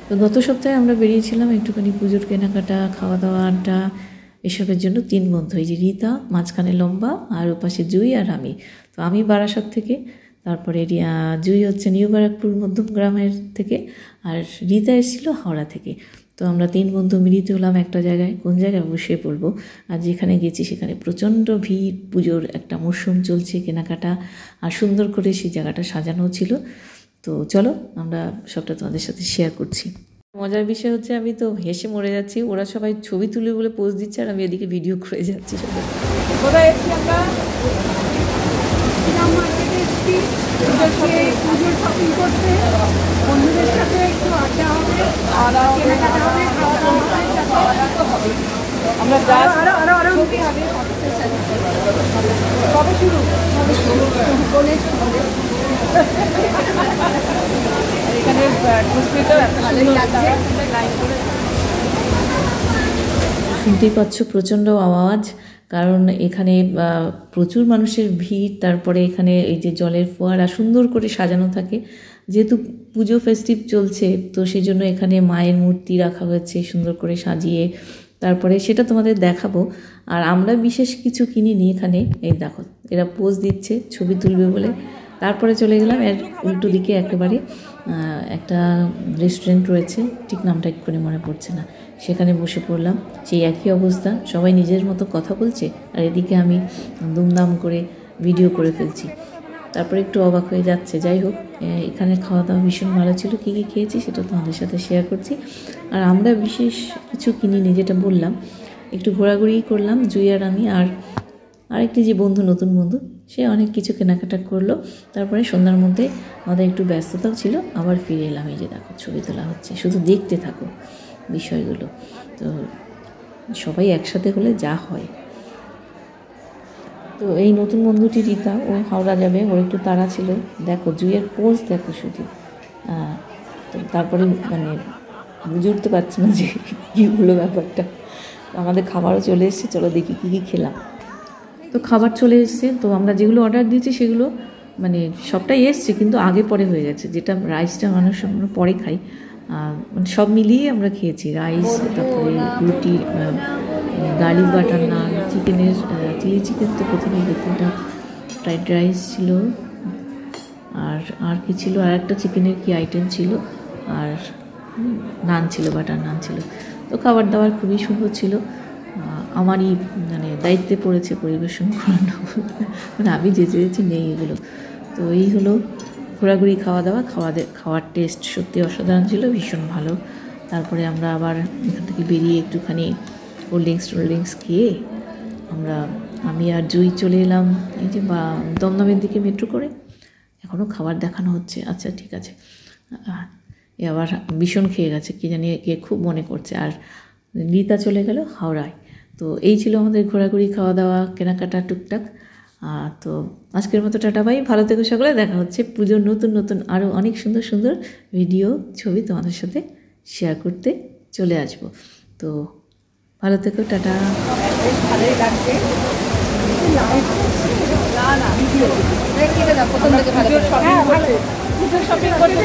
তো গত সপ্তাহে আমরা বেরিয়েছিলাম একটুখানি পুজোর কেনাকাটা, খাওয়া দাওয়া, আড্ডা এসবের জন্য 3 বন্ধু। এই যে রীতা মাঝখানে লম্বা, আর ওপাশে জুই আর আমি। তো আমি বারাসাত থেকে, তারপরে জুই হচ্ছে নিউ ব্যারাকপুর মধ্যম গ্রামের থেকে, আর রীতা এসেছিল হাওড়া থেকে। তো আমরা 3 বন্ধু মিলিত হলাম একটা জায়গায়। কোন জায়গায় অবশ্যই বলবো। আর যেখানে গেছি সেখানে প্রচণ্ড ভিড়, পুজোর একটা মরশুম চলছে, কেনাকাটা, আর সুন্দর করে সেই জায়গাটা সাজানো ছিল। তো চলো আমরা সবটা তোমাদের সাথে শেয়ার করছি। মজার বিষয় হচ্ছে আমি তো হেসে মরে যাচ্ছি, ওরা সবাই ছবি তুলে বলে পোজ দিচ্ছে আর আমি এদিকে ভিডিও করে যাচ্ছি। কোথায় এসেছি আমরা? পুজোর শপিং করতে, বন্ধুদের সাথে একটু আড্ডা হবে, কেনাকাটা হবে, খাওয়া দাওয়া হবে। আমরা আরো কবে শুরু এখানে শুনতেই পাচ্ছ প্রচণ্ড আওয়াজ, কারণ এখানে প্রচুর মানুষের ভিড়। তারপরে এখানে এই যে জলের ফোয়ারা সুন্দর করে সাজানো থাকে, যেহেতু পুজো ফেস্টিভ চলছে, তো সেই জন্য এখানে মায়ের মূর্তি রাখা হয়েছে সুন্দর করে সাজিয়ে। তারপরে সেটা তোমাদের দেখাবো। আর আমরা বিশেষ কিছু কিনিনি এখানে। এই দেখো এরা পোজ দিচ্ছে ছবি তুলবে বলে। তারপরে চলে গেলাম এর উল্টো দিকে একেবারে একটা রেস্টুরেন্ট রয়েছে, ঠিক নামটা এক্ষুনি মনে পড়ছে না। সেখানে বসে পড়লাম। সেই একই অবস্থা, সবাই নিজের মতো কথা বলছে আর এদিকে আমি দুমদাম করে ভিডিও করে ফেলছি। তারপরে একটু অবাক হয়ে যাচ্ছে। যাই হোক, এখানে খাওয়া দাওয়া ভীষণ ভালো ছিল। কী কী খেয়েছি সেটা তোমাদের সাথে শেয়ার করছি। আর আমরা বিশেষ কিছু কিনিনি, যেটা বললাম, একটু ঘোরাঘুরি করলাম জুই আর আমি। আর আরেকটি যে বন্ধু, নতুন বন্ধু, সে অনেক কিছু কেনাকাটা করলো। তারপরে সন্ধ্যার মধ্যে আমাদের একটু ব্যস্ততাও ছিল, আবার ফিরে এলাম। এই যে দেখো ছবি তোলা হচ্ছে, শুধু দেখতে থাকো বিষয়গুলো। তো সবাই একসাথে হলে যা হয়। তো এই নতুন বন্ধুটি রীতা, ও হাওড়া যাবে, ওর একটু তাড়া ছিল। দেখো জুইয়ের পোজ দেখো শুধু। তো তারপরে মানে বুঝে উঠতে পারছি না যে কী হলো ব্যাপারটা। আমাদের খাবারও চলে এসেছে, চলো দেখি কী কী খেলাম। তো খাবার চলে এসছে। তো আমরা যেগুলো অর্ডার দিয়েছি সেগুলো মানে সবটাই এসছে, কিন্তু আগে পরে হয়ে গেছে। যেটা রাইসটা আমরা পরে খাই, মানে সব মিলিয়ে আমরা খেয়েছি। রাইস, তারপরে রুটি, গার্লিক বাটার নান, চিকেনের চিলি চিকেন তো প্রথমেই খেতে, এটা ফ্রাইড রাইস ছিল, আর কি ছিল, আর একটা চিকেনের কি আইটেম ছিল, আর নান ছিল, বাটার নান ছিল। তো খাবার দাবার খুবই সুন্দর ছিল। আমারই মানে দায়িত্বে পড়েছে পরিবেশন করানো, মানে আমি যেছি নেই এগুলো। তো এই হলো ঘোরাঘুরি, খাওয়া দাওয়া। খাওয়ার টেস্ট সত্যি অসাধারণ ছিল, ভীষণ ভালো। তারপরে আমরা আবার এখান থেকে বেরিয়ে একটুখানি কোল্ড ড্রিঙ্কস খেয়ে আমি আর জুই চলে এলাম এই যে দমদমের দিকে মেট্রো করে। এখনও খাবার দেখানো হচ্ছে, আচ্ছা ঠিক আছে। এ আবার ভীষণ খেয়ে গেছে, কি জানি কে খুব মনে করছে। আর রীতা চলে গেল হাওড়ায়। তো এই ছিল আমাদের ঘোরাঘুরি, খাওয়া দাওয়া, কেনাকাটা টুকটাক। তো আজকের মতো টাটা বাই, ভালো থেকো সকলে। দেখা হচ্ছে পুজোর নতুন আরও অনেক সুন্দর সুন্দর ভিডিও, ছবি তোমাদের সাথে শেয়ার করতে চলে আসবো। তো ভালো থেকো, টাটা। ভালোই লাগছে। পুজোর শপিং করতে